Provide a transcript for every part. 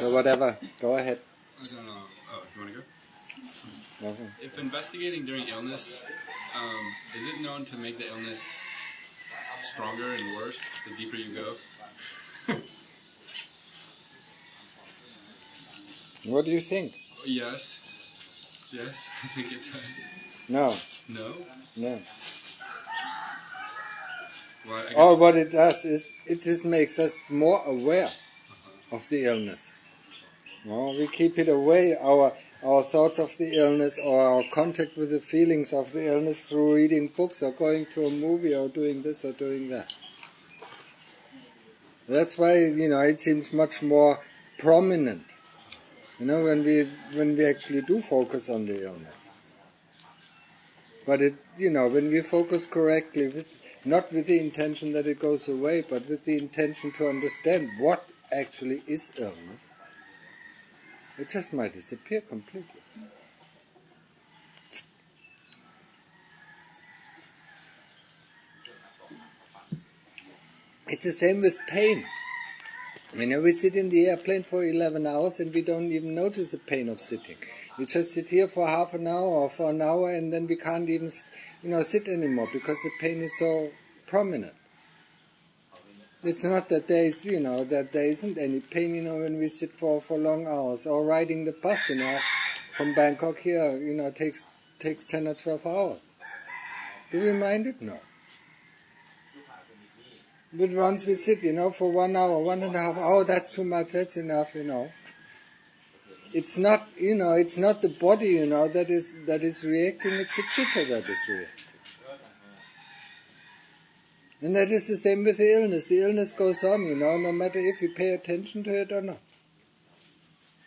So whatever, go ahead. I don't know. Oh, you want to go? Okay. If investigating during illness, is it known to make the illness stronger and worse the deeper you go? What do you think? Yes. Yes, I think it does. No. No? No. Well, I guess... Or what it does is, it just makes us more aware of the illness. No, we keep it away, our thoughts of the illness or our contact with the feelings of the illness through reading books or going to a movie or doing this or doing that. That's why, it seems much more prominent, when we actually do focus on the illness. But when we focus correctly, not with the intention that it goes away, but with the intention to understand what actually is illness, it just might disappear completely. It's the same with pain. We sit in the airplane for 11 hours and we don't even notice the pain of sitting. We just sit here for half an hour or for an hour and then we can't even, sit anymore because the pain is so prominent. It's not that there is, that there isn't any pain, when we sit for long hours. Or riding the bus, from Bangkok here, takes 10 or 12 hours. Do we mind it? No. But once we sit, for 1 hour, 1.5 hours, that's too much, that's enough, It's not, it's not the body, that is reacting, it's the citta that is reacting. And that is the same with the illness. The illness goes on, no matter if you pay attention to it or not.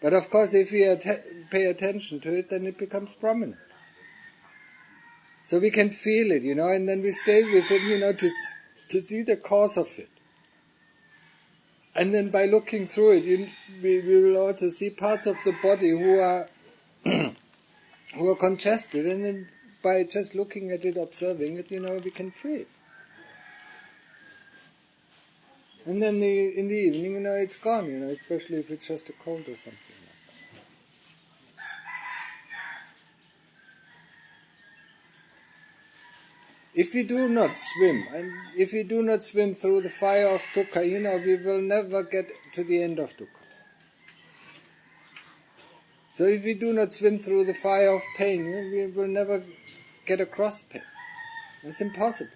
But of course, if you pay attention to it, then it becomes prominent. So we can feel it, and then we stay with it, to see the cause of it. And then by looking through it, we will also see parts of the body who are who are congested, and then by just looking at it, observing it, we can free it. And then in the evening, it's gone, especially if it's just a cold or something. If we do not swim, and if we do not swim through the fire of dukkha, we will never get to the end of dukkha. So if we do not swim through the fire of pain, we will never get across pain. It's impossible.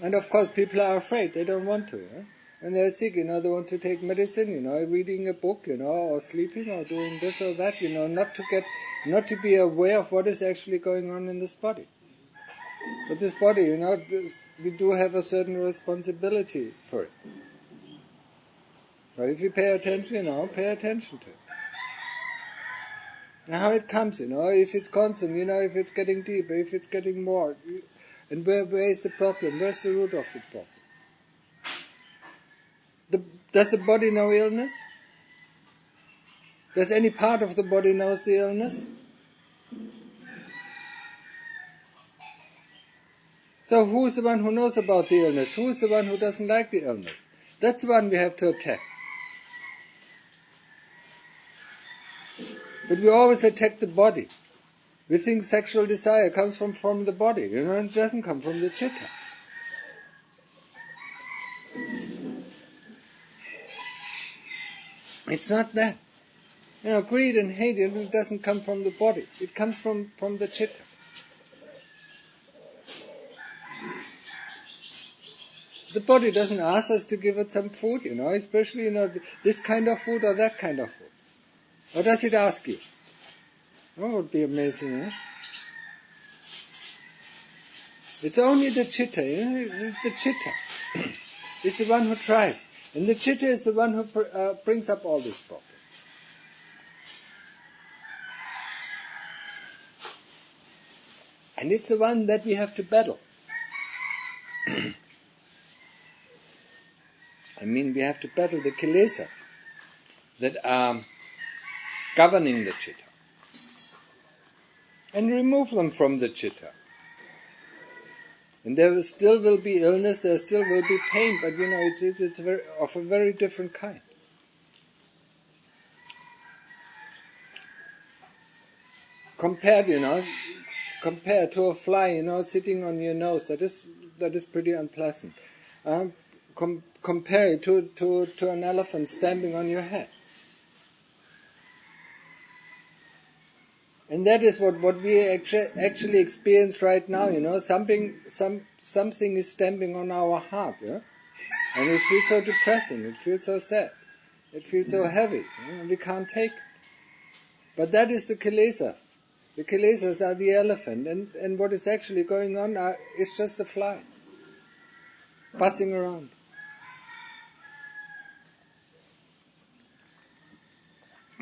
And of course people are afraid, they don't want to. When they're sick, they want to take medicine, reading a book, or sleeping or doing this or that, not to be aware of what is actually going on in this body. But this body, we do have a certain responsibility for it. So if you pay attention, pay attention to it. And how it comes, if it's constant, if it's getting deeper, if it's getting more. And where is the problem? Where's the root of the problem? Does the body know illness? Does any part of the body know the illness? So who's the one who knows about the illness? Who's the one who doesn't like the illness? That's the one we have to attack. But we always attack the body. We think sexual desire comes from the body, it doesn't come from the citta. It's not that. Greed and hate, it doesn't come from the body. It comes from the citta. The body doesn't ask us to give it some food, especially, this kind of food or that kind of food. Or does it ask you? That would be amazing, It's only the citta, the citta is the one who tries. And the citta is the one who brings up all these problems. And it's the one that we have to battle. We have to battle the kilesas that are governing the citta. And remove them from the citta. And still will be illness, there still will be pain, but it's of a very different kind. compared to a fly, sitting on your nose. That is pretty unpleasant. Compare it to an elephant standing on your head. And that is what we actually experience right now, something is stamping on our heart, yeah? And it feels so depressing, it feels so sad, it feels so heavy, and we can't take it. But that is the kilesas. The kilesas are the elephant, and what is actually going on is just a fly, passing around.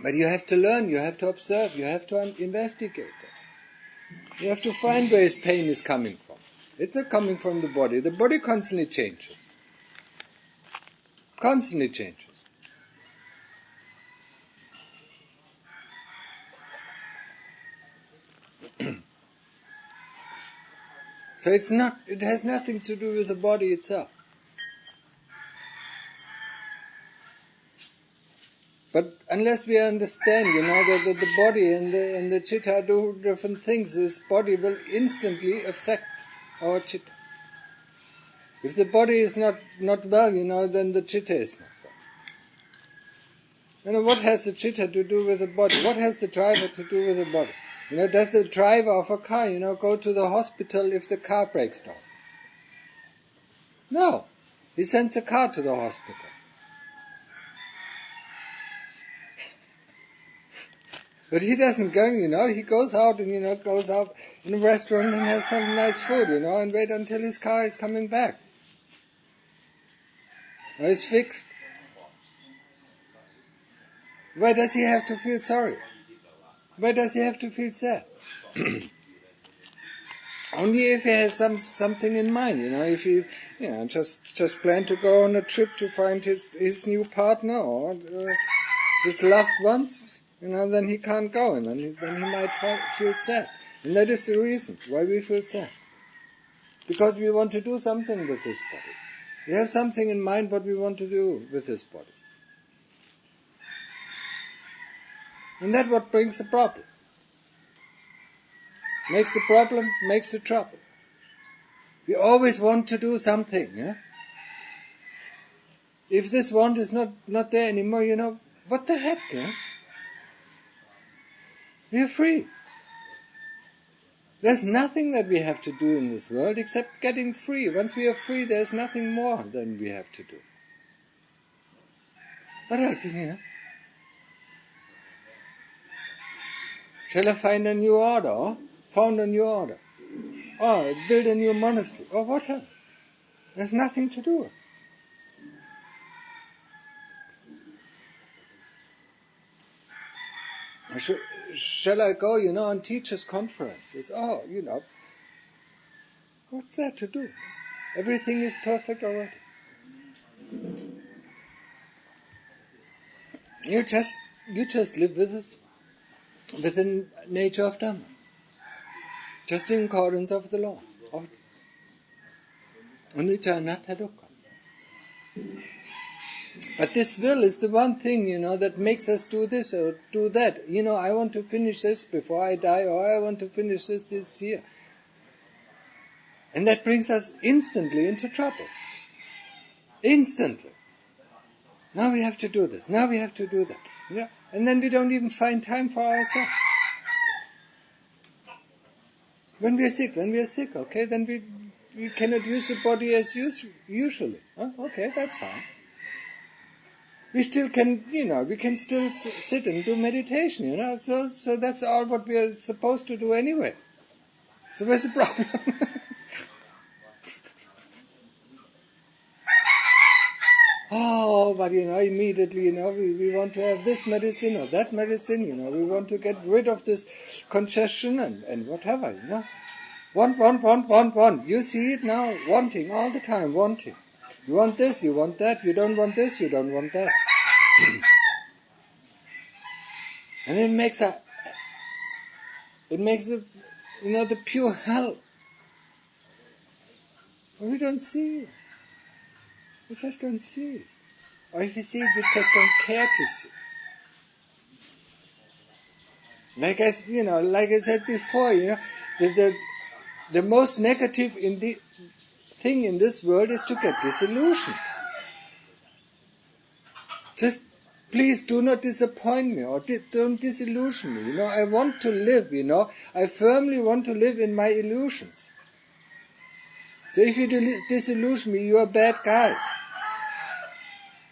But you have to learn, you have to observe, you have to investigate it. You have to find where his pain is coming from. It's not coming from the body. The body constantly changes. Constantly changes. So it has nothing to do with the body itself. But unless we understand, that the body and the citta do different things, this body will instantly affect our citta. If the body is not well, then the citta is not well. What has the citta to do with the body? What has the driver to do with the body? Does the driver of a car, go to the hospital if the car breaks down? No. He sends a car to the hospital. But he doesn't go, he goes out and, goes out in a restaurant and has some nice food, and wait until his car is coming back. Or is fixed. Why does he have to feel sorry? Why does he have to feel sad? Only if he has something in mind, if he, just plan to go on a trip to find his new partner or his loved ones, then he can't go, and then he might feel sad. And that is the reason why we feel sad. Because we want to do something with this body. We have something in mind what we want to do with this body. And that's what brings the problem. Makes the problem, makes the trouble. We always want to do something. Yeah? If this want is not there anymore, what the heck? Yeah? We are free. There's nothing that we have to do in this world except getting free. Once we are free, there's nothing more than we have to do. What else in here? Shall I find a new order? Found a new order? Or build a new monastery? Or whatever? There's nothing to do. Shall I go, on teachers' conferences? Oh, what's there to do? Everything is perfect already. You just live within nature of Dhamma. Just in accordance of the law. Of anicca, anatta, dukkha. But this will is the one thing, that makes us do this or do that. I want to finish this before I die, or I want to finish this year. And that brings us instantly into trouble. Instantly. Now we have to do this. Now we have to do that. And then we don't even find time for ourselves. When we are sick, okay? Then we cannot use the body as usually. Okay, that's fine. We still can, we can still sit and do meditation, So that's all what we are supposed to do anyway. So where's the problem? Oh, but immediately, we want to have this medicine or that medicine, we want to get rid of this congestion and whatever, Want. You see it now, wanting, all the time, wanting. You want this, you want that, you don't want this, you don't want that. And it makes the the pure hell. But we don't see it. We just don't see it. Or if we see it, we just don't care to see it. Like I said before, the most negative thing in this world is to get disillusioned. Just please do not disappoint me, or don't disillusion me. I want to live. I firmly want to live in my illusions. So if you disillusion me, you're a bad guy.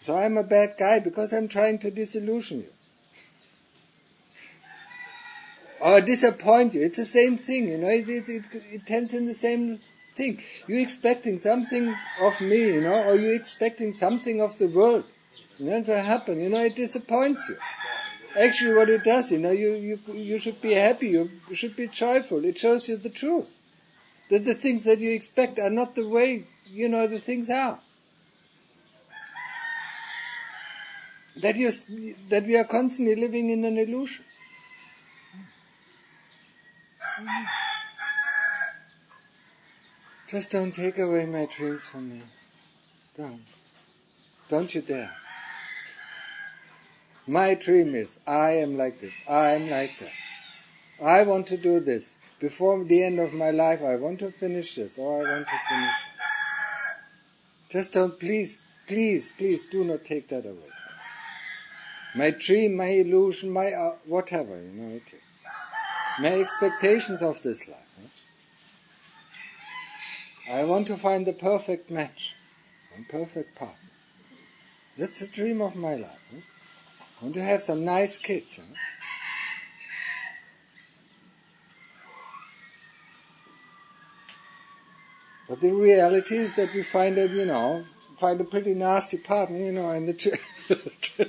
So I'm a bad guy because I'm trying to disillusion you. Or disappoint you. It's the same thing, it tends in the same thing. You're expecting something of me, or you're expecting something of the world, to happen. It disappoints you. Actually, what it does, you should be happy, you should be joyful. It shows you the truth. That the things that you expect are not the way, the things are. That we are constantly living in an illusion. Just don't take away my dreams from me. Don't you dare. My dream is, I am like this, I am like that. I want to do this. Before the end of my life, I want to finish this, or I want to finish it. Just don't, please do not take that away. My dream, my illusion, my whatever, it is. My expectations of this life. I want to find the perfect match, a perfect partner. That's the dream of my life. I want to have some nice kids. But the reality is that we find a pretty nasty partner, and the children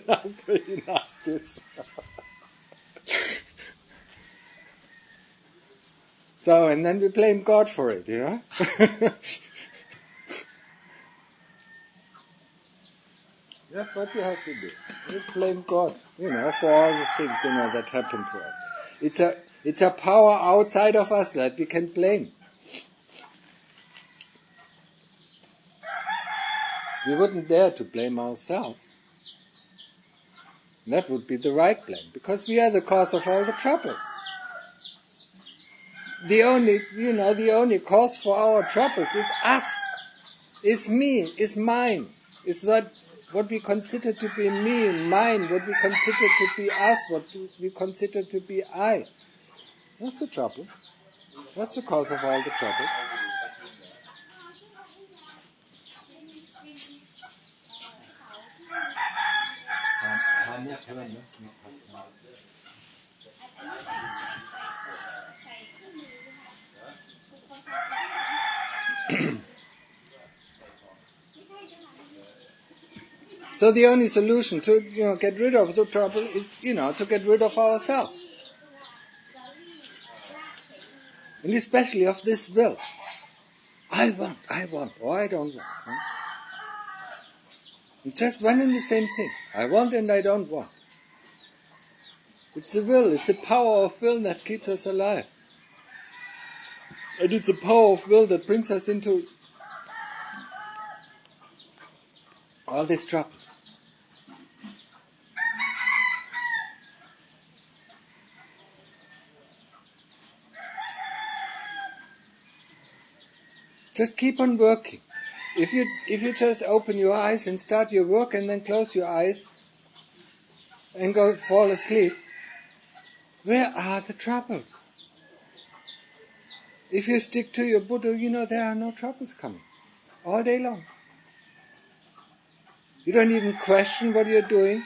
are pretty nasty as well. So, and then we blame God for it, That's what you have to do. You blame God, for all the things, that happen to us. It's a power outside of us that we can blame. We wouldn't dare to blame ourselves. That would be the right blame, because we are the cause of all the troubles. The only cause for our troubles is us, is me, is mine. Is that what we consider to be me and mine, what we consider to be us, what we consider to be I. That's the trouble. That's the cause of all the trouble. So the only solution to get rid of the trouble is to get rid of ourselves, and especially of this will. I want, or I don't want. It's just one and the same thing. I want and I don't want. It's the will. It's the power of will that keeps us alive, and it's the power of will that brings us into all this trouble. Just keep on working. If you just open your eyes and start your work and then close your eyes and go fall asleep, where are the troubles? If you stick to your Buddha, there are no troubles coming all day long. You don't even question what you're doing.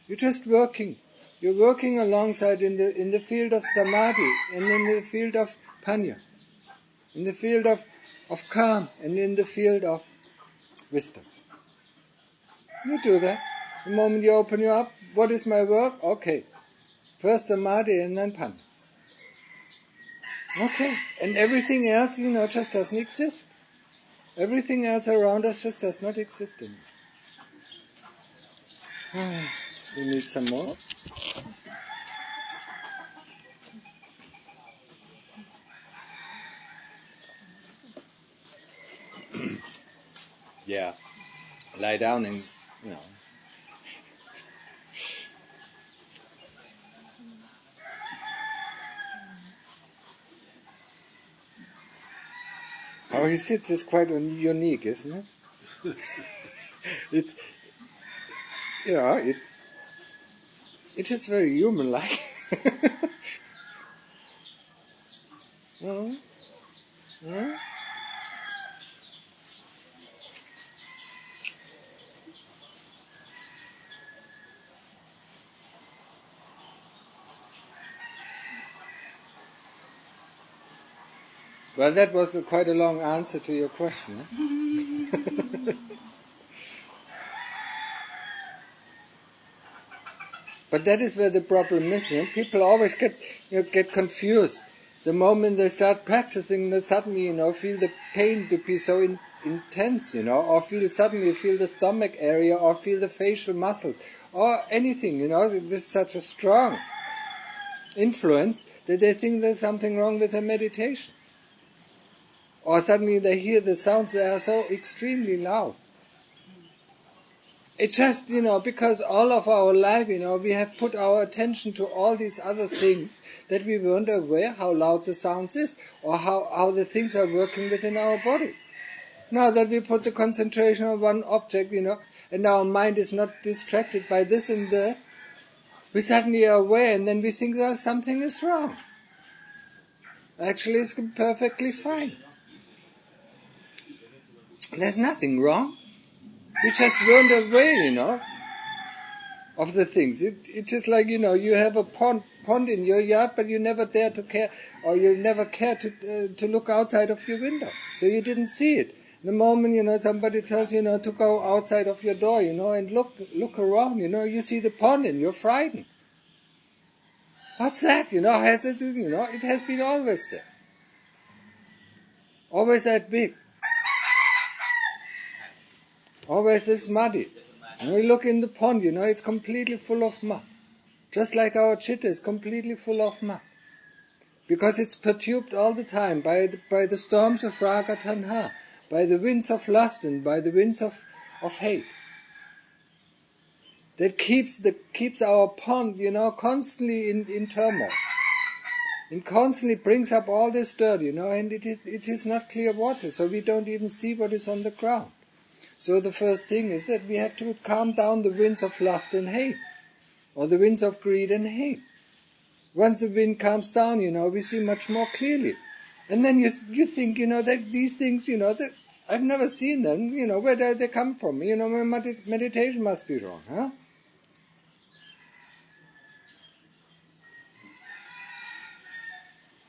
You're just working. You're working alongside in the field of samadhi and in the field of panya, in the field of calm and in the field of wisdom. You do that. The moment you open you up, what is my work? Okay. First samadhi and then panya. Okay. And everything else, just doesn't exist. Everything else around us just does not exist anymore. We need some more. Yeah. Lie down and, How he sits is quite unique, isn't it? It's, it is very human-like. Well, that was quite a long answer to your question. But that is where the problem is. People always get confused. The moment they start practicing, they suddenly, feel the pain to be so intense, or suddenly feel the stomach area, or feel the facial muscles, or anything, with such a strong influence that they think there's something wrong with their meditation. Or suddenly they hear the sounds that are so extremely loud. It's just, because all of our life, we have put our attention to all these other things that we weren't aware how loud the sounds is, or how the things are working within our body. Now that we put the concentration on one object, and our mind is not distracted by this and that, we suddenly are aware, and then we think that something is wrong. Actually, it's perfectly fine. There's nothing wrong. We just weren't aware, of the things. It is like, you have a pond in your yard, but you never dare to care, or you never care to look outside of your window. So you didn't see it. The moment, somebody tells you, to go outside of your door, and look around, you see the pond and you're frightened. What's that? Has it, it has been always there. Always that big. Always this muddy. And we look in the pond, it's completely full of mud. Just like our citta is completely full of mud. Because it's perturbed all the time by the storms of raga tanha, by the winds of lust and by the winds of hate. That keeps our pond, constantly in turmoil. And constantly brings up all this dirt, and it is not clear water, so we don't even see what is on the ground. So the first thing is that we have to calm down the winds of lust and hate, or the winds of greed and hate. Once the wind calms down, we see much more clearly. And then you think, that these things, that I've never seen them, where do they come from? My meditation must be wrong, huh?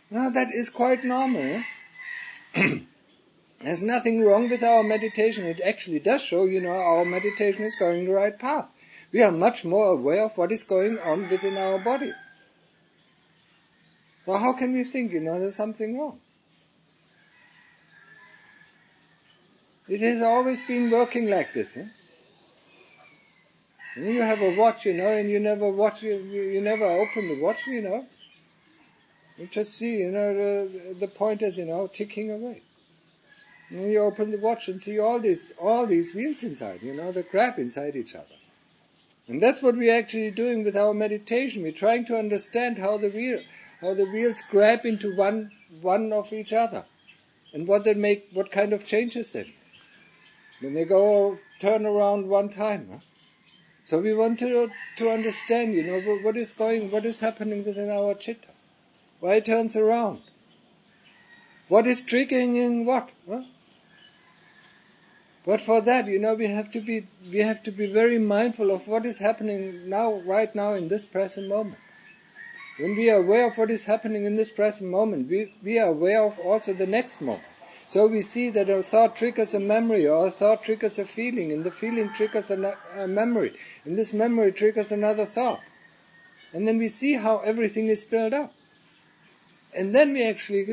No, that is quite normal. There's nothing wrong with our meditation. It actually does show, our meditation is going the right path. We are much more aware of what is going on within our body. Well, how can we think, there's something wrong? It has always been working like this. And you have a watch, and you never watch, you never open the watch, You just see, the pointers, ticking away. And you open the watch and see all these wheels inside, that grab inside each other. And that's what we're actually doing with our meditation. We're trying to understand how the wheels grab into one of each other, and what kind of changes then. When they turn around one time. Huh? So we want to understand, what is happening within our citta. Why it turns around. What is triggering in what? Huh? But for that, we have to be very mindful of what is happening right now in this present moment. When we are aware of what is happening in this present moment, we are aware of also the next moment. So we see that a thought triggers a memory, or a thought triggers a feeling, and the feeling triggers a memory, and this memory triggers another thought. And then we see how everything is built up. And then we actually,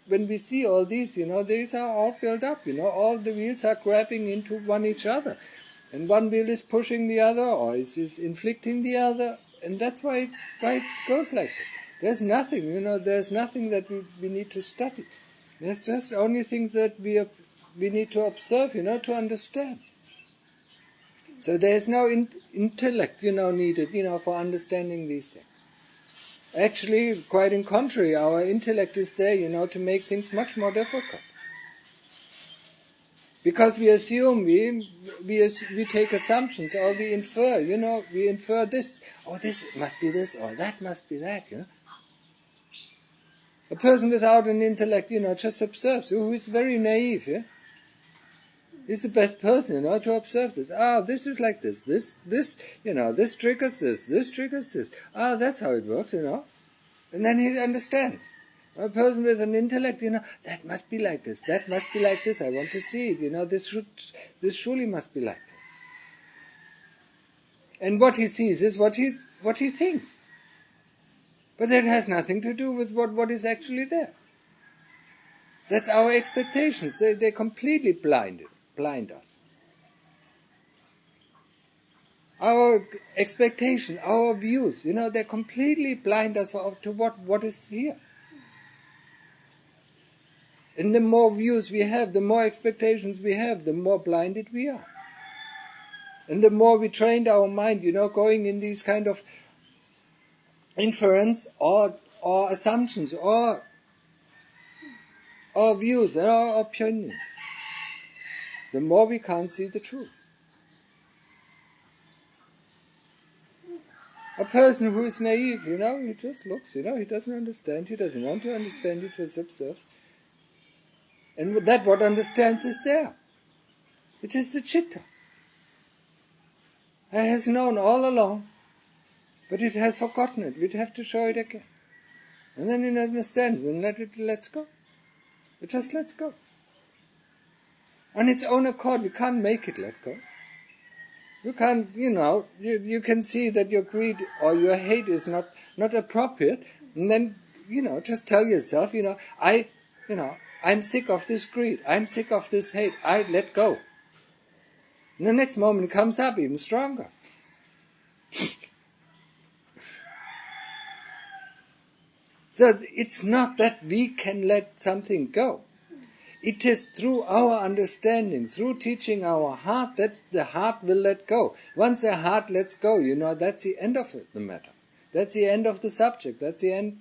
when we see all these, these are all built up, all the wheels are grabbing into each other. And one wheel is pushing the other, or is inflicting the other, and that's why it goes like that. There's nothing, there's nothing that we need to study. There's just only things that we need to observe, to understand. So there's no intellect, needed, for understanding these things. Actually, quite in contrary, our intellect is there, to make things much more difficult. Because we assume, we take assumptions, or we infer, we infer this, oh, this must be this, or that must be that, A person without an intellect, just observes, who is very naive, He's the best person, to observe this. This is like this, this triggers this triggers this. That's how it works, And then he understands. A person with an intellect, that must be like this, that must be like this, I want to see it, this surely must be like this. And what he sees is what he thinks. But that has nothing to do with what is actually there. That's our expectations. They completely blind us. Our expectation, our views, they completely blind us to what is here. And the more views we have, the more expectations we have, the more blinded we are. And the more we trained our mind, going in these kind of inference or assumptions or views or opinions, the more we can't see the truth. A person who is naive, he just looks, he doesn't understand, he doesn't want to understand, he just observes. And that what understands is there. It is the citta. It has known all along, but it has forgotten it. We have to show it again. And then it understands and lets go. It just lets go. On its own accord, we can't make it let go. You can't, you can see that your greed or your hate is not appropriate, and then, just tell yourself, I'm sick of this greed, I'm sick of this hate, I let go. And the next moment it comes up even stronger. So it's not that we can let something go. It is through our understanding, through teaching our heart, that the heart will let go. Once the heart lets go, that's the end of the matter. That's the end of the subject. That's the end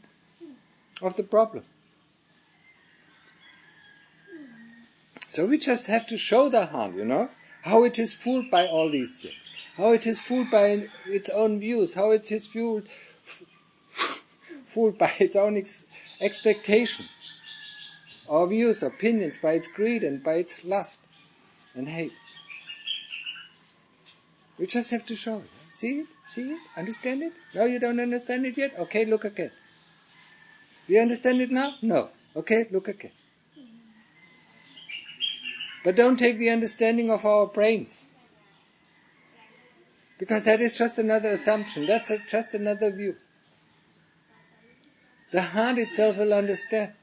of the problem. So we just have to show the heart, how it is fooled by all these things. How it is fooled by its own views. How it is fooled by its own expectations. Or views, opinions, by its greed and by its lust and hate. We just have to show it. See it? See it? Understand it? No, you don't understand it yet? Okay, look again. You understand it now? No. Okay, look again. But don't take the understanding of our brains. Because that is just another assumption. That's just another view. The heart itself will understand.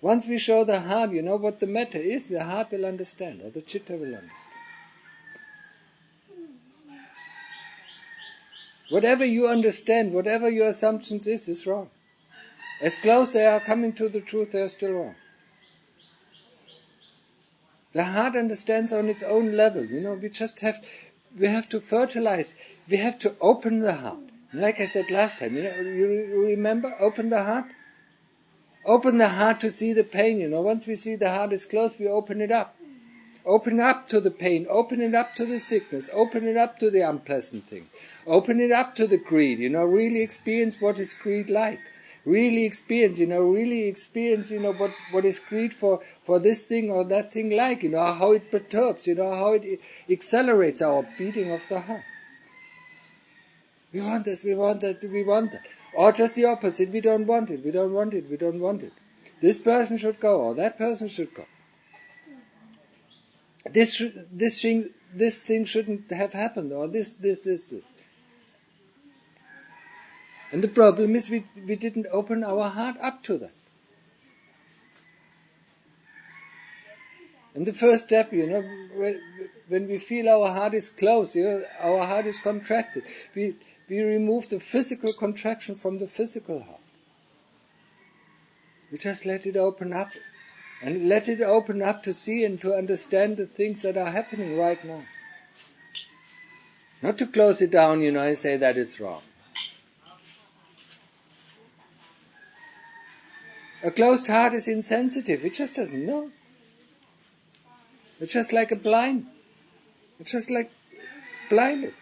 Once we show the heart, what the matter is, the heart will understand, or the citta will understand. Whatever you understand, whatever your assumptions is wrong. As close they are coming to the truth, they are still wrong. The heart understands on its own level. We have to fertilize. We have to open the heart. Like I said last time, you remember, open the heart? Open the heart to see the pain, Once we see the heart is closed, we open it up. Open up to the pain. Open it up to the sickness. Open it up to the unpleasant thing. Open it up to the greed, Really experience what is greed like. Really experience, what is greed for this thing or that thing like, how it perturbs, how it accelerates our beating of the heart. We want this, we want that, we want that. Or just the opposite, we don't want it, we don't want it, we don't want it. This person should go, or that person should go. This thing shouldn't have happened, or this. And the problem is we didn't open our heart up to that. And the first step, when we feel our heart is closed, our heart is contracted, we remove the physical contraction from the physical heart. We just let it open up. And let it open up to see and to understand the things that are happening right now. Not to close it down, and say that is wrong. A closed heart is insensitive. It just doesn't know. It's just like a blind. It's just like blinded.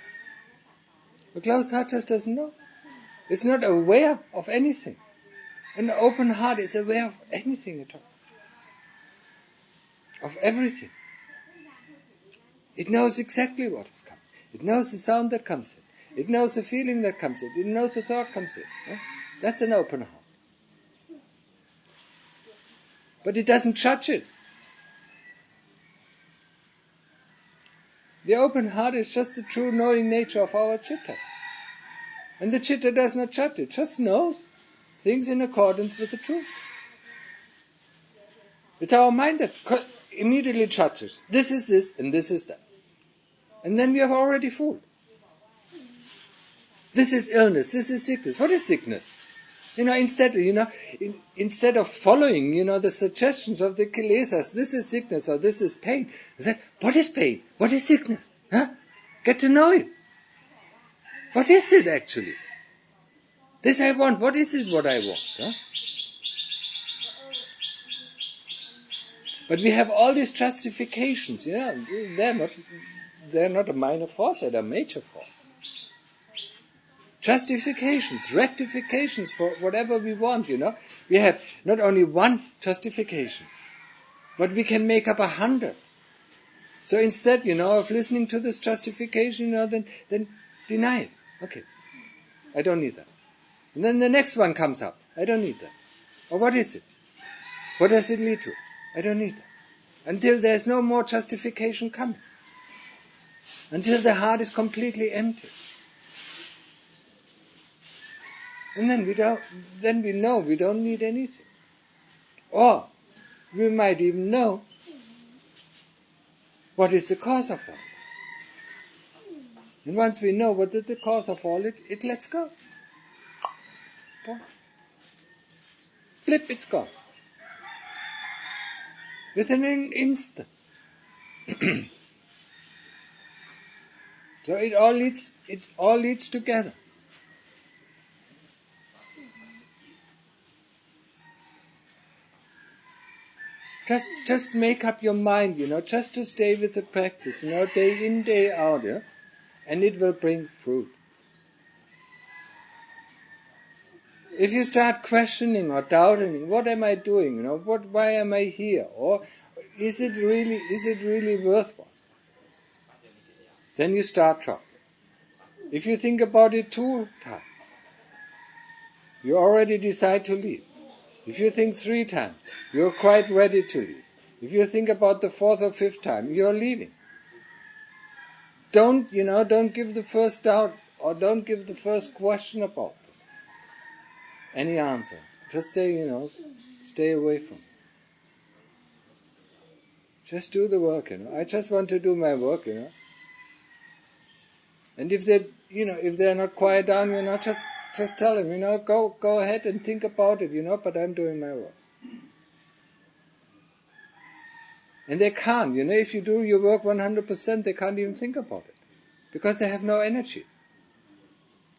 A closed heart just doesn't know. It's not aware of anything. An open heart is aware of anything at all. Of everything. It knows exactly what is coming. It knows the sound that comes in. It knows the feeling that comes in. It knows the thought comes in. Yeah? That's an open heart. But it doesn't judge it. The open heart is just the true knowing nature of our citta. And the citta does not judge it, just knows things in accordance with the truth. It's our mind that immediately judges. This is this and this is that. And then we have already fooled. This is illness, this is sickness. What is sickness? Instead of following, the suggestions of the kilesas, this is sickness or this is pain. What is pain? What is sickness? Huh? Get to know it. What is it actually? This I want. What is it what I want? Huh? But we have all these justifications, they're not a minor force, they're a major force. Justifications, rectifications for whatever we want, We have not only one justification, but we can make up 100. So instead, of listening to this justification, then deny it. Okay, I don't need that. And then the next one comes up. I don't need that. Or what is it? What does it lead to? I don't need that. Until there's no more justification coming. Until the heart is completely empty. And then we know we don't need anything. Or we might even know what is the cause of all this. And once we know what is the cause of all it lets go. Flip, it's gone. Within an instant. So it all leads together. Just make up your mind, just to stay with the practice, day in, day out, and it will bring fruit. If you start questioning or doubting, what am I doing? Why am I here? Or is it really worthwhile? Then you start trouble. If you think about it 2 times, you already decide to leave. If you think 3 times, you're quite ready to leave. If you think about the 4th or 5th time, you're leaving. Don't give the first doubt or don't give the first question about this any answer. Just say, stay away from it. Just do the work, I just want to do my work, And if they're not quiet down, just tell them, go ahead and think about it, but I'm doing my work. And they can't, if you do your work 100%, they can't even think about it. Because they have no energy.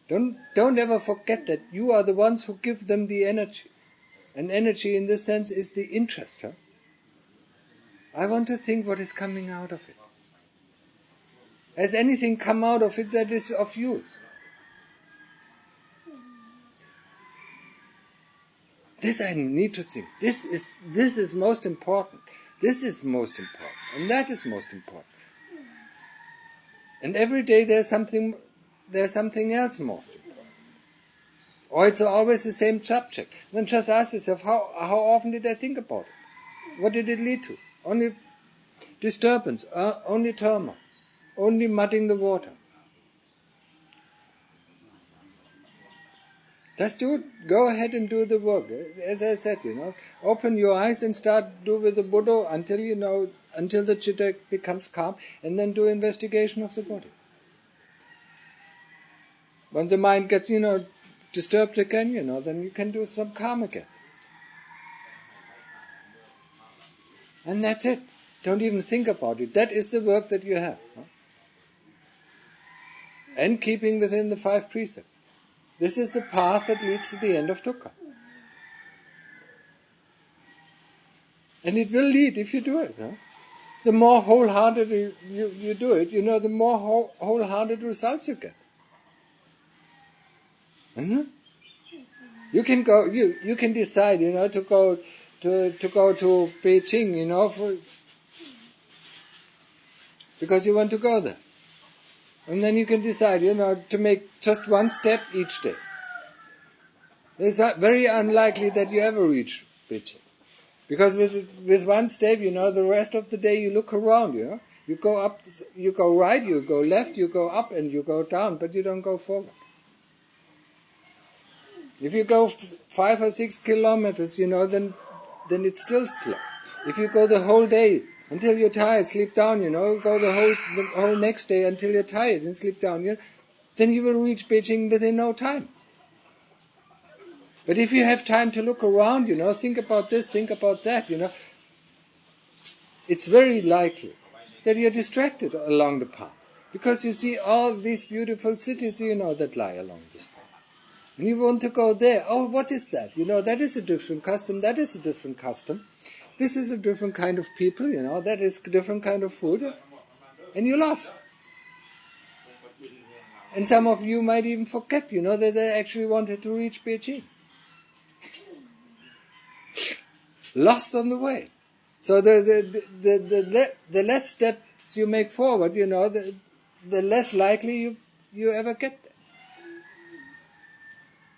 Don't ever forget that you are the ones who give them the energy. And energy in this sense is the interest. Huh? I want to think what is coming out of it. Has anything come out of it that is of use? This I need to think. This is most important. This is most important. And that is most important. And every day there's something else most important. Or it's always the same subject. Then just ask yourself, how often did I think about it? What did it lead to? Only disturbance, only turmoil, only muddying the water. Just do it. Go ahead and do the work. As I said, open your eyes and do with the Buddha until the citta becomes calm, and then do investigation of the body. When the mind gets, disturbed again, then you can do some calm again. And that's it. Don't even think about it. That is the work that you have. Huh? And keeping within the 5 precepts. This is the path that leads to the end of dukkha. And it will lead if you do it. Huh? the more wholehearted you do it, the more wholehearted results you get. Isn't it? You can go. You can decide, to go to Beijing, because you want to go there, and then you can decide, to make just one step each day. It's very unlikely that you ever reach Beijing, because with one step, the rest of the day you look around. You go up, you go right, you go left, you go up, and you go down, but you don't go forward. If you go 5 or 6 kilometers, then it's still slow. If you go the whole day until you're tired, sleep down, go the whole next day until you're tired and sleep down, then you will reach Beijing within no time. But if you have time to look around, think about this, think about that, it's very likely that you're distracted along the path. Because you see all these beautiful cities, that lie along this path. And you want to go there. Oh, what is that? That is a different custom. That is a different custom. This is a different kind of people, That is a different kind of food. And you're lost. And some of you might even forget, that they actually wanted to reach Beijing. Lost on the way. So the less steps you make forward, the less likely you ever get there.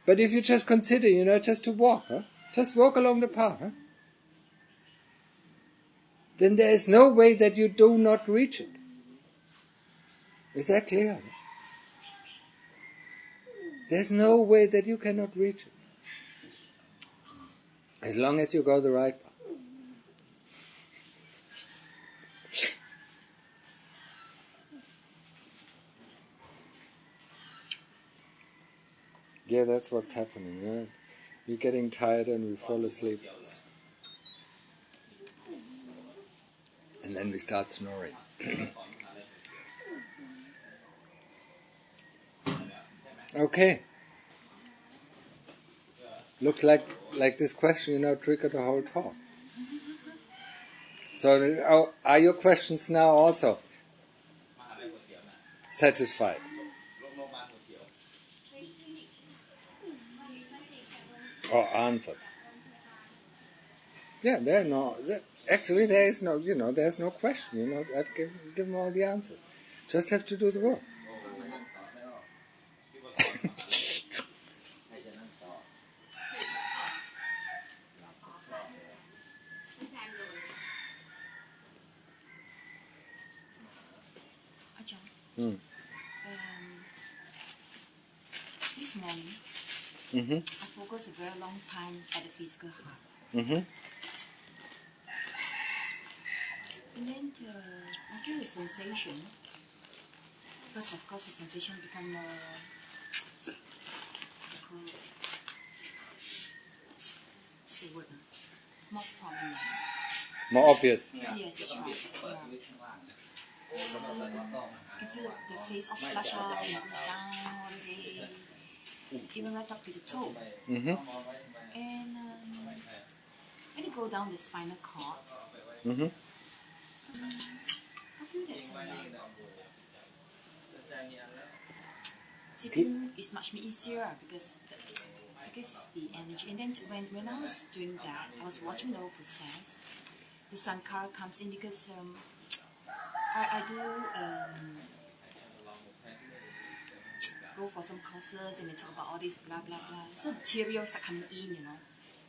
But if you just consider, just to walk, just walk along the path, then there is no way that you do not reach it. Is that clear? There's no way that you cannot reach it. As long as you go the right path. Yeah, that's what's happening. We're getting tired and we fall asleep. And then we start snoring. Okay. Looks like this question, triggered the whole talk. So are your questions now also satisfied? Or answered? Yeah, actually there is no, there's no question, I've given all the answers. Just have to do the work. This morning, I focused a very long time at the physical heart. And then I feel the sensation, because of course the sensation become more prominent. More obvious. Yes, that's right. I feel the face of flush up and goes down all the way, even right up to the toe. And when you go down the spinal cord, I feel that sitting is much easier because I guess it's the energy. And then when I was doing that, I was watching the whole process. The sankhara comes in because I do go for some courses and they talk about all this blah blah blah. So the theories are coming in,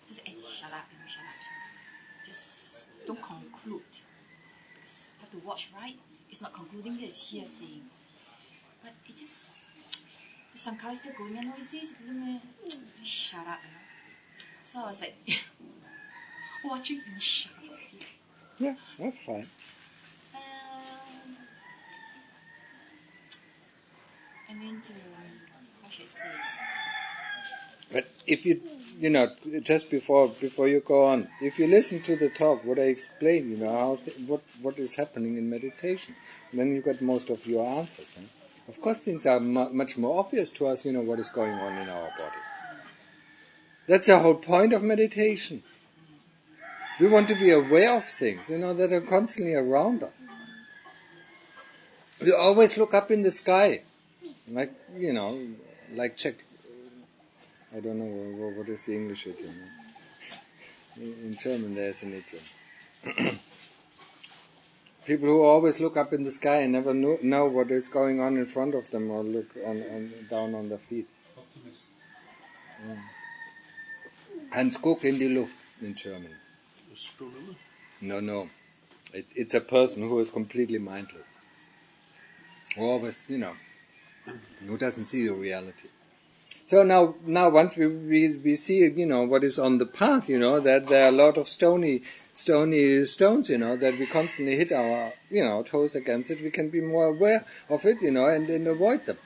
Just shut up, shut up. Just don't conclude. Because you have to watch, right? It's not concluding this, here saying. But it just the sankhara is still going on. Is this? Shut up, So I was like watching him shut up. Yeah, that's fine. And then how should I say? But if you, just before you go on, if you listen to the talk, what I explained, how what is happening in meditation, then you got most of your answers. Of course, things are much more obvious to us, what is going on in our body. That's the whole point of meditation. We want to be aware of things, that are constantly around us. We always look up in the sky, like check. I don't know what is the English idiom. In German, there's an idiom. People who always look up in the sky and never know what is going on in front of them, or look down on their feet. Optimist. Hans, guck in die Luft in German. Astronomer? No. It's a person who is completely mindless. Who always, who doesn't see the reality. So now once we see, what is on the path, that there are a lot of stony stones, that we constantly hit our, toes against it, we can be more aware of it, and then avoid them.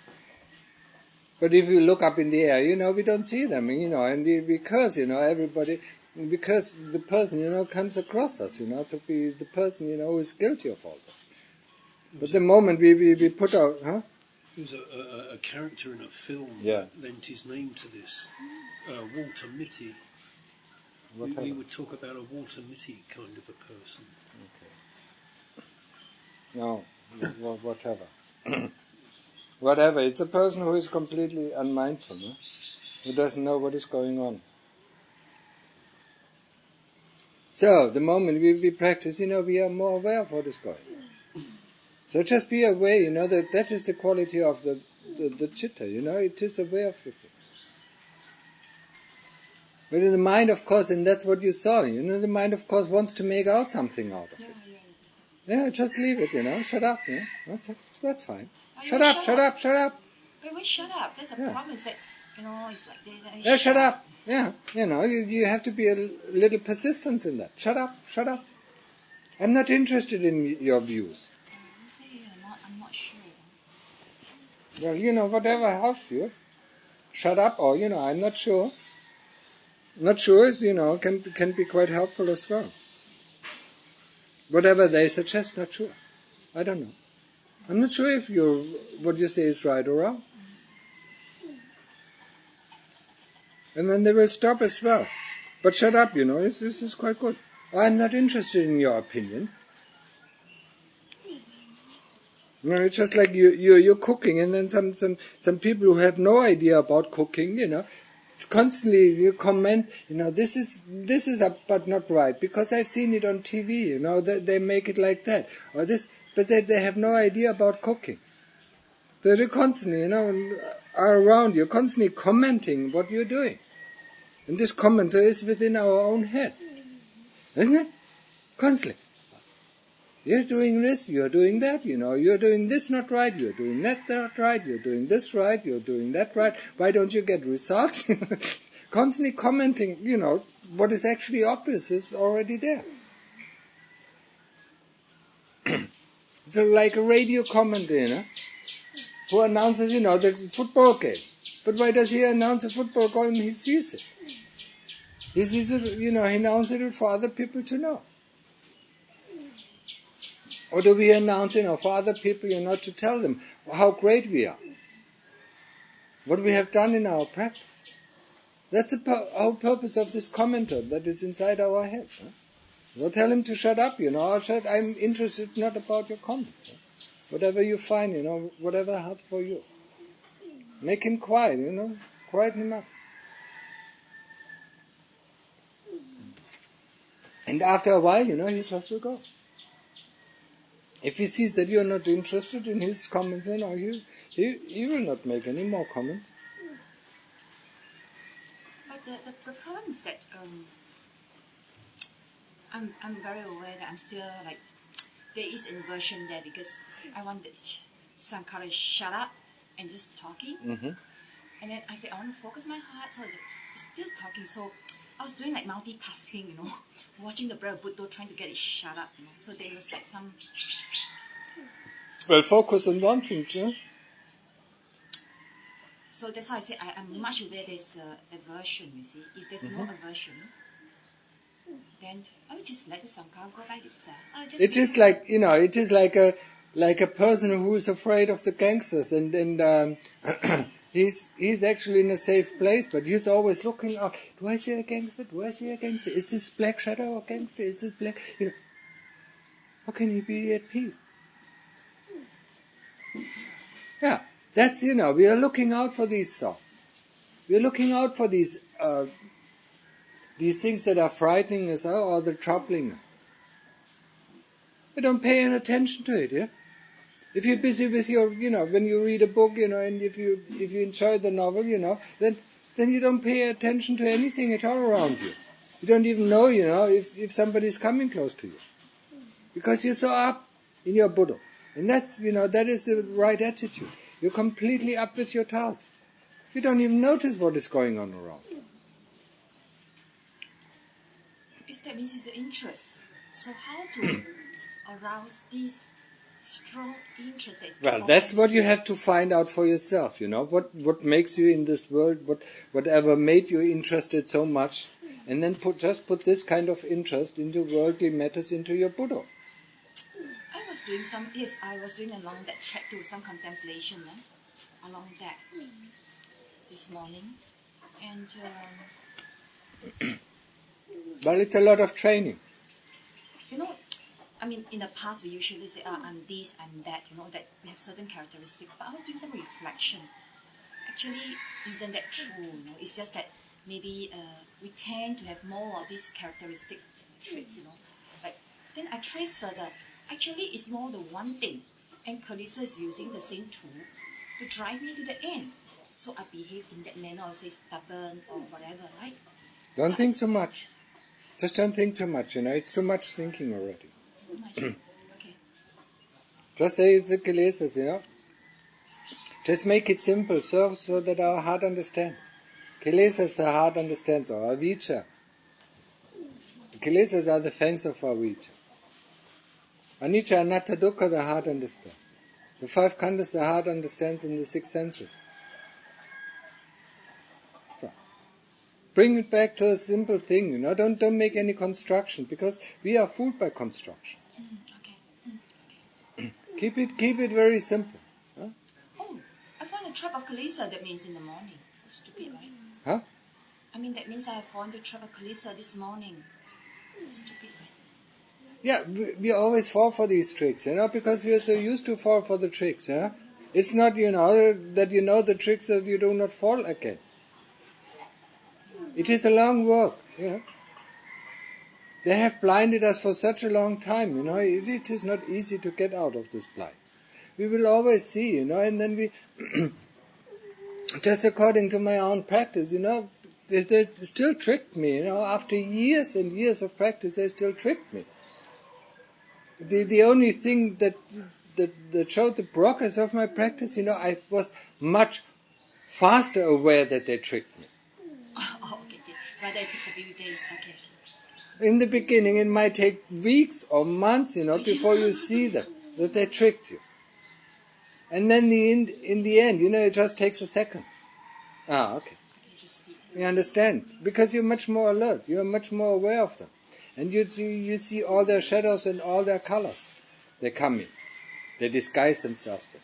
But if you look up in the air, we don't see them, and we curse, everybody, because the person, comes across us, to be the person, who is guilty of all this. But the moment we put out, There was a character in a film Yeah. that lent his name to this, Walter Mitty. Whatever. We would talk about a Walter Mitty kind of a person. No, whatever. Whatever. It's a person who is completely unmindful, who doesn't know what is going on. So, the moment we practice, we are more aware of what is going on. So just be aware, that is the quality of the citta, it is aware of the thing. But in the mind, of course, and that's what you saw, the mind, of course, wants to make out something out of it. Yeah, just leave it, shut up, that's fine. Shut up. Wait, shut up. That's a problem. It's like, it's like this. Yeah, shut up. Yeah, you have to be a little persistence in that. Shut up. I'm not interested in your views. I'm not sure. Well, whatever helps you. Shut up, or, I'm not sure. Not sure is, can be quite helpful as well. Whatever they suggest, not sure. I don't know. I'm not sure if what you say is right or wrong. And then they will stop as well. But shut up, this is quite good. I'm not interested in your opinions. It's just like you're cooking, and then some people who have no idea about cooking, constantly you comment, this is but not right, because I've seen it on TV, they make it like that, or this, but they have no idea about cooking. So they constantly, are around you, constantly commenting what you're doing. And this commenter is within our own head, isn't it? Constantly. You're doing this, you're doing that, you're doing this not right, you're doing that not right, you're doing this right, you're doing that right, why don't you get results? Constantly commenting, what is actually obvious is already there. It's like a radio commentator, who announces, the football game. But why does he announce a football game? He sees it. He sees it, he announces it for other people to know. Or do we announce, for other people, to tell them how great we are? What we have done in our practice. That's the whole purpose of this commenter that is inside our head. We'll tell him to shut up, I'm interested not about your comments. Whatever you find, whatever helps for you. Make him quiet, quiet him up. And after a while, he just will go. If he sees that you're not interested in his comments, he will not make any more comments. But the problem is that I'm very aware that I'm still like, there is inversion there, because I want the Sankara shut up and just talking. Mm-hmm. And then I said, I want to focus my heart, so it's still talking. So I was doing like multitasking, watching the Brother Buddha trying to get it shut up, So there was like some... Well, focus on one thing, So that's why I say I'm much aware there's aversion, you see. If there's no aversion, then I would just let the Sankara go by itself. It is like, it is like a person who is afraid of the gangsters, and he's actually in a safe place, but he's always looking out. Do I see a gangster? Do I see a gangster? Is this black shadow a gangster? Is this black? How can he be at peace? Yeah, that's, we are looking out for these thoughts. We are looking out for these things that are frightening us or that are troubling us. We don't pay any attention to it, yeah? If you're busy with your, when you read a book, and if you enjoy the novel, then you don't pay attention to anything at all around you. You don't even know, if somebody's coming close to you. Because you're so up in your Buddha. And that's, that is the right attitude. You're completely up with your task. You don't even notice what is going on around you. That means it's the interest. So how to arouse this strong interest? Well, that's what you have to find out for yourself, what makes you in this world, whatever made you interested so much, and then just put this kind of interest into worldly matters into your Buddha. I was doing along that track to some contemplation, along that this morning, and well, it's a lot of training. In the past we usually say, I'm this, I'm that, that we have certain characteristics, but I was doing some reflection. Actually, isn't that true? It's just that maybe we tend to have more of these characteristic traits, Like, then I trace further. Actually, it's more the one thing, and Kalisa is using the same tool to drive me to the end. So I behave in that manner, or say stubborn or whatever, right? Don't think so much. Just don't think too much, It's too much thinking already. Too much. Okay. Just say it's the kilesas, Just make it simple so that our heart understands. Kilesas, the heart understands, or avijja. The kilesas are the fangs of avijja. Anicca, anatta, dukkha, the heart understands. The five khandhas, the heart understands in the six senses. So, bring it back to a simple thing, Don't make any construction, because we are fooled by construction. Okay. Keep it very simple. Huh? Oh, I found a trap of Kalisa, that means in the morning. That's stupid, right? Huh? That means I have found the trap of Kalisa this morning. That's stupid, right? Yeah, we always fall for these tricks, because we are so used to fall for the tricks, It's not, that you know the tricks that you do not fall again. It is a long work, They have blinded us for such a long time, It is not easy to get out of this blind. We will always see, and then we, just according to my own practice, they still tricked me, After years and years of practice, they still tricked me. The only thing that showed the progress of my practice, I was much faster aware that they tricked me. Oh, okay. Rather it takes a few days, okay. In the beginning, it might take weeks or months, before you see them, that they tricked you. And then in the end, it just takes a second. Okay. You understand? Because you're much more alert. You're much more aware of them. And you see all their shadows and all their colors. They come in. They disguise themselves there.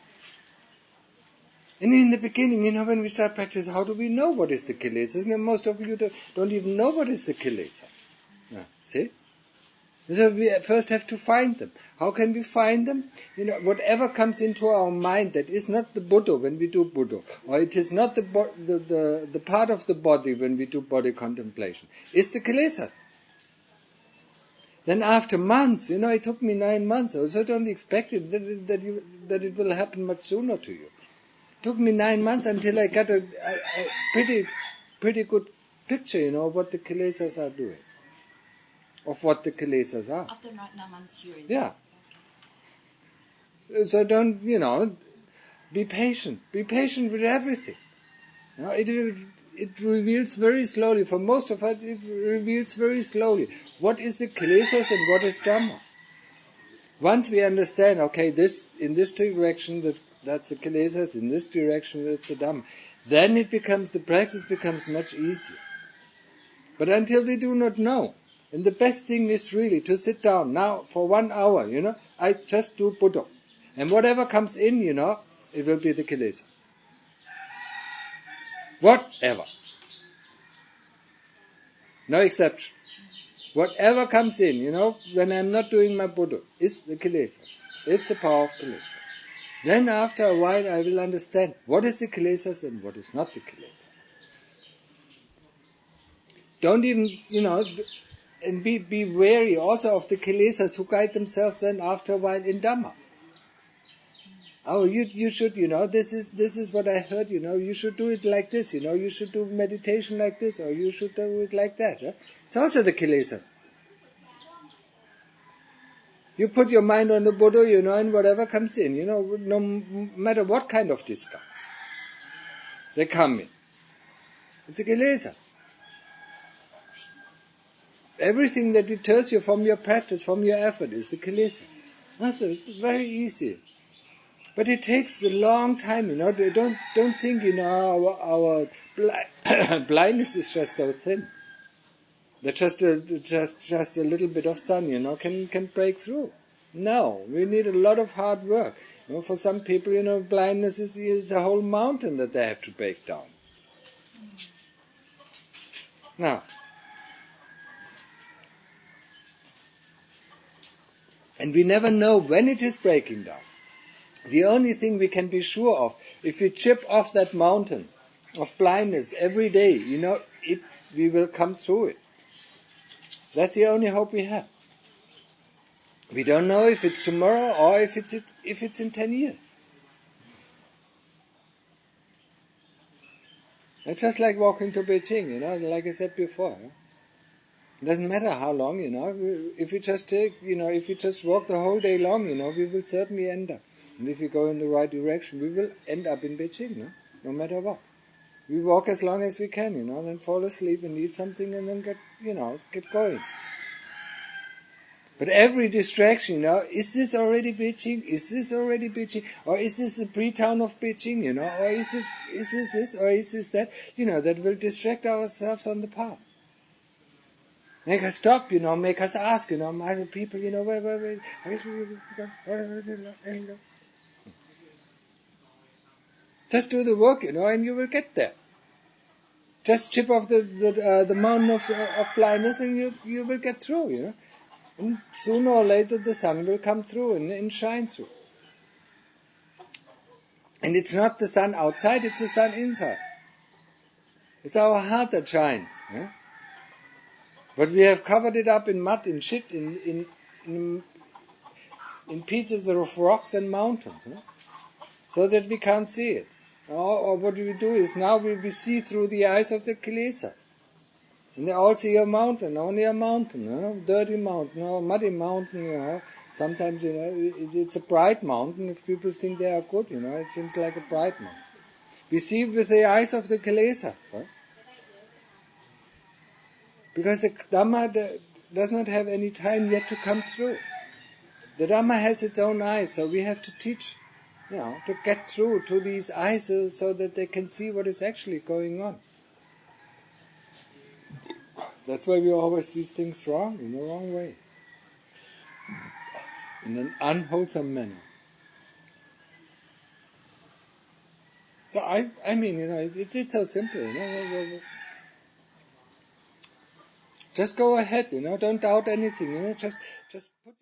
And in the beginning, when we start practice, how do we know what is the kilesas? Most of you don't even know what is the kilesas. See? So we first have to find them. How can we find them? Whatever comes into our mind that is not the Buddha when we do Buddha, or it is not the part of the body when we do body contemplation, is the kilesas. Then after months, it took me 9 months, so don't expect it that it will happen much sooner to you. It took me 9 months until I got a pretty good picture, of what the kilesas are doing. Of what the kilesas are. After 9 months, you really. Yeah. So don't, be patient. Be patient with everything. It reveals very slowly. For most of us, it reveals very slowly. What is the kilesas and what is Dhamma? Once we understand, okay, in this direction, that's the kilesas, in this direction, that's the Dhamma, then the practice becomes much easier. But until we do not know, and the best thing is really to sit down now for 1 hour, I just do Buddha. And whatever comes in, it will be the kilesa. Whatever. No exception. Whatever comes in, when I'm not doing my Buddha, is the kilesas. It's the power of kilesas. Then after a while I will understand what is the kilesas and what is not the kilesas. Don't even, and be wary also of the kilesas who guide themselves then after a while in Dhamma. Oh, you should, this is what I heard, you should do it like this, you should do meditation like this, or you should do it like that. Huh? It's also the kilesas. You put your mind on the Buddha, and whatever comes in, no matter what kind of discourse they come in. It's a kilesa. Everything that deters you from your practice, from your effort, is the kilesa. It's very easy. But it takes a long time, Don't think, our blindness is just so thin that just a little bit of sun, can break through. No, we need a lot of hard work. For some people, blindness is a whole mountain that they have to break down. Now, and we never know when it is breaking down. The only thing we can be sure of, if we chip off that mountain of blindness every day, we will come through it. That's the only hope we have. We don't know if it's tomorrow or if it's in 10 years. It's just like walking to Beijing, like I said before. It doesn't matter how long, If we just if we just walk the whole day long, we will certainly end up. And if we go in the right direction, we will end up in Beijing, no matter what. We walk as long as we can, then fall asleep and eat something and then get going. But every distraction, is this already Beijing? Is this already Beijing? Or is this the pre-town of Beijing, Or is this this? Or is this that? That will distract ourselves on the path. Make us stop, make us ask, my people, where just do the work, and you will get there. Just chip off the mountain of blindness and you will get through, And sooner or later the sun will come through and shine through. And it's not the sun outside, it's the sun inside. It's our heart that shines. Yeah? But we have covered it up in mud, in shit, in pieces of rocks and mountains, so that we can't see it. Or what we do is now we see through the eyes of the kilesas. And they all see a mountain, only a mountain, dirty mountain, muddy mountain, Sometimes, it's a bright mountain. If people think they are good, it seems like a bright mountain. We see with the eyes of the kilesas, because the Dhamma does not have any time yet to come through. The Dhamma has its own eyes, so we have to teach, to get through to these eyes so that they can see what is actually going on. That's why we always see things wrong, in the wrong way. In an unwholesome manner. So I mean, it's so simple, Just go ahead, don't doubt anything, just put